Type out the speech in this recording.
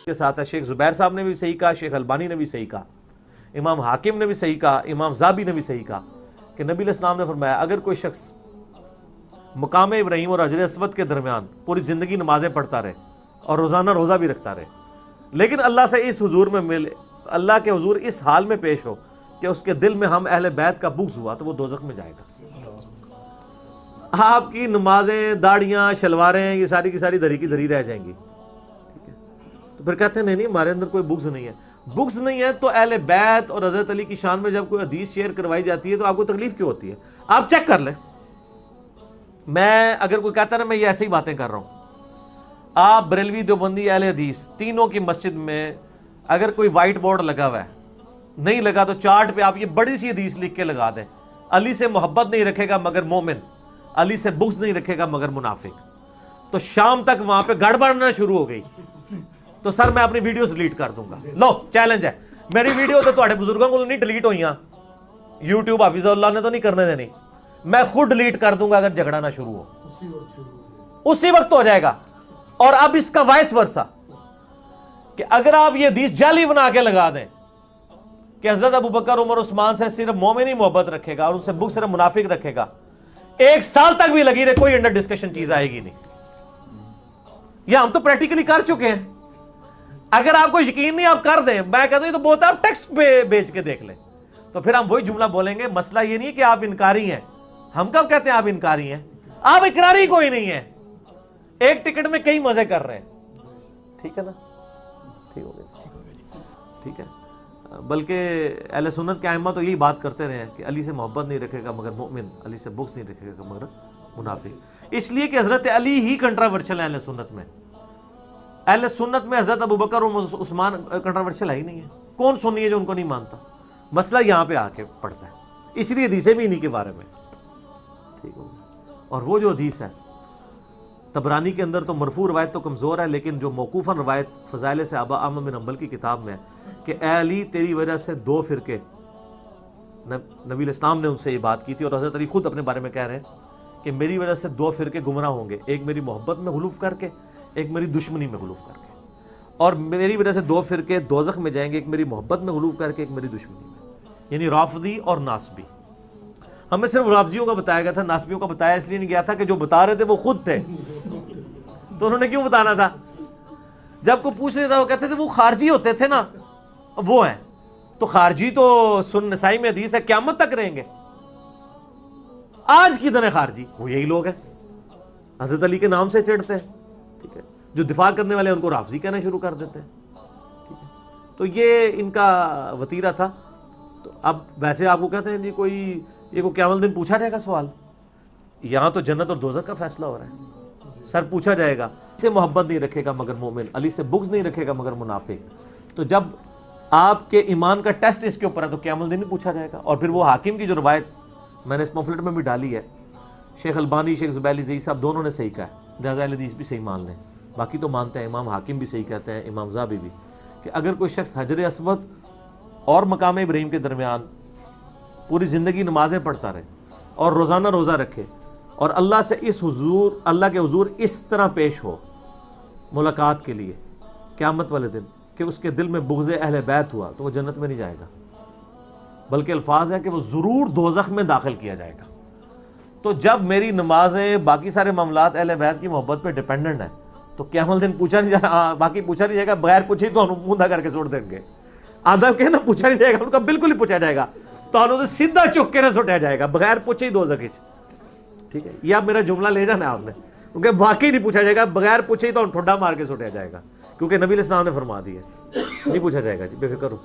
के साथ है, शेख जुबैर साहब ने भी सही कहा, शेख अलबानी ने भी सही कहा, इमाम हाकिम ने भी सही कहा, इमाम ज़ाबी ने भी सही कहा कि नबी अलैहिस्सलाम ने फरमाया अगर कोई शख्स मकाम इब्राहीम और हजर अस्वद के दरमियान पूरी ज़िंदगी नमाज़ें पढ़ता रहे और रोज़ाना रोज़ा भी रखता रहे, लेकिन अल्लाह से इस हुजूर में मिले, अल्लाह के हुजूर इस हाल में पेश हो कि उसके दिल में हम अहले बैत का बुग़्ज़ हुआ, तो वो दोज़ख में जाएगा। आपकी नमाजें, दाढ़ियाँ, शलवारें, ये सारी की सारी धरी की धरी रह जाएंगी। ठीक है, तो फिर कहते हैं नहीं हमारे अंदर कोई बुग़्ज़ नहीं है। बुग़्ज़ नहीं है तो अहले बैत और हज़रत अली की शान में जब कोई हदीस शेयर करवाई जाती है तो आपको तकलीफ क्यों होती है? आप चेक कर लें। मैं अगर कोई कहता है ना मैं ये ऐसे ही बातें कर रहा हूँ, आप बरेलवी, देवबंदी, अहले हदीस तीनों की मस्जिद में अगर कोई वाइट बोर्ड लगा हुआ है, नहीं लगा तो चार्ट पे आप ये बड़ी सी हदीस लिख के लगा दें, अली से मोहब्बत नहीं रखेगा मगर मोमिन, अली से बुग़्ज़ नहीं रखेगा मगर मुनाफिक, तो शाम तक वहां पे गड़बड़ना शुरू हो गई तो सर मैं अपनी वीडियोस डिलीट कर दूंगा। लो चैलेंज है, मेरी वीडियो तो तुम्हारे बुजुर्गों को नहीं डिलीट हुई, यूट्यूब हाफिज़ुल्लाह ने तो नहीं करने देनी, मैं खुद डिलीट कर दूंगा अगर झगड़ा ना शुरू हो, उसी वक्त हो जाएगा। और अब इसका वाइस वर्सा कि अगर आप ये हदीस जाली बना के लगा दें कि हज़रत अबू बकर, उमर, उस्मान से सिर्फ मोमिन ही मोहब्बत रखेगा और उनसे बुग़्ज़ सिर्फ मुनाफिक रखेगा, 1 साल तक भी लगी रहे कोई अंडर डिस्कशन चीज आएगी नहीं। ये हम तो प्रैक्टिकली कर चुके हैं। अगर आपको यकीन नहीं आप कर दें, मैं कहता हूं तो बहुत आप टेक्स्ट बेच के देख लें, तो फिर हम वही जुमला बोलेंगे। मसला ये नहीं है कि आप इनकारी हैं, हम कब कहते हैं आप इनकारी हैं? आप इकरारी कोई नहीं है, एक टिकट में कई मजे कर रहे हैं। ठीक है ना, ठीक हो गया, ठीक है। बल्कि अहले सुन्नत के आइम्मा तो यही बात करते रहे हैं कि अली से मोहब्बत नहीं रखेगा मगर मोमिन, अली से बुग़्ज़ नहीं रखेगा मगर मुनाफिक, इसलिए कि हज़रत अली ही कंट्रोवर्शियल है अहले सुन्नत में। अहले सुन्नत में हज़रत अबू बकर और उस्मान कंट्रोवर्शियल है ही नहीं है। कौन सुन्नी है जो उनको नहीं मानता? मसला यहाँ पे आके पड़ता है, इसलिए हदीसें भी इन्हीं के बारे में। ठीक हो गया। और वो जो हदीस है तबरानी के अंदर तो मरफू रवायत तो कमज़ोर है, लेकिन जो मौकूफ़न रवायत फ़ज़ाइल सहाबा अहमद बिन हंबल की किताब में कि ए अली तेरी वजह से 2 फ़िरके, नबी इस्लाम ने उनसे ये बात की थी और हज़रत अली खुद अपने बारे में कह रहे हैं कि मेरी वजह से 2 फ़िरके गुमराह होंगे, एक मेरी मोहब्बत में गुलूफ़ करके, एक मेरी दुश्मनी में गुलूफ़ करके, और मेरी वजह से 2 फ़िरके दोज़ख में जाएंगे, एक मेरी मोहब्बत में गुलूफ़ करके, एक मेरी दुश्मनी में, यानी राफ़िदी और नासबी। हमें सिर्फ राफ़िदियों का बताया गया था, नासबियों का बताया इसलिए नहीं गया था कि जो बता रहे थे वो खुद थे, तो उन्होंने क्यों बताना था? जब को पूछ रहे था वो कहते थे वो खारजी होते थे ना, वो हैं, तो खारजी तो सुन नसाई में हदीस है क़यामत तक रहेंगे। आज की तरह खारजी वो यही लोग हैं, हज़रत अली के नाम से चिढ़ते हैं। ठीक है, जो दिफा करने वाले उनको राफ़िज़ी कहना शुरू कर देते हैं। ठीक है, तो ये इनका वतीरा था। तो अब वैसे आपको कहते हैं जी कोई ये को क़यामत दिन पूछा जाएगा सवाल, यहां तो जन्नत और दोज़ख का फैसला हो रहा है। सर पूछा जाएगा, से मोहब्बत नहीं रखेगा मगर मोमिन, अली से बुग़्ज़ नहीं रखेगा मगर मुनाफिक। तो जब आपके ईमान का टेस्ट इसके ऊपर है तो क़यामत दिन ही पूछा जाएगा। और फिर वो हाकिम की जो रवायत मैंने इस पम्फलेट में भी डाली है, शेख अलबानी, शेख ज़ुबैर ज़ई साहब दोनों ने सही कहा है, लिहाज़ा अहले हदीस भी सही मान लें, बाकी तो मानते हैं। इमाम हाकिम भी सही कहते हैं, इमाम ज़ाबी भी, कि अगर कोई शख्स हजर अस्वद और मकाम इब्राहीम के दरमियान पूरी ज़िंदगी नमाज़ें पढ़ता रहे और रोज़ाना रोज़ा रखे और अल्लाह से इस हुजूर, अल्लाह के हुजूर इस तरह पेश हो मुलाकात के लिए क़यामत वाले दिन कि उसके दिल में बुग़्ज़े अहले बैत हुआ, तो वो जन्नत में नहीं जाएगा, बल्कि अल्फाज है कि वो ज़रूर दोज़ख में दाखिल किया जाएगा। तो जब मेरी नमाजें, बाकी सारे मामलात अहले बैत की मोहब्बत पे डिपेंडेंट है, तो क़यामत दिन पूछा नहीं जाएगा, बाकी पूछा नहीं जाएगा, बगैर पूछे तो मुंदा करके छोड़ देंगे। आदम के ना पूछा नहीं जाएगा, उनका बिल्कुल ही पूछा जाएगा, तो सीधा चुक के ना सुटाया जाएगा, बगैर पूछे ही दोज़ख। ठीक है, ये आप मेरा जुमला ले जाना आपने, क्योंकि वाकई नहीं पूछा जाएगा, बगैर पूछे ही तो ठुड्डा मार के सुटाया जाएगा, क्योंकि नबी इस्लाम ने फरमा दिया नहीं पूछा जाएगा जी, बेफिक्र हो।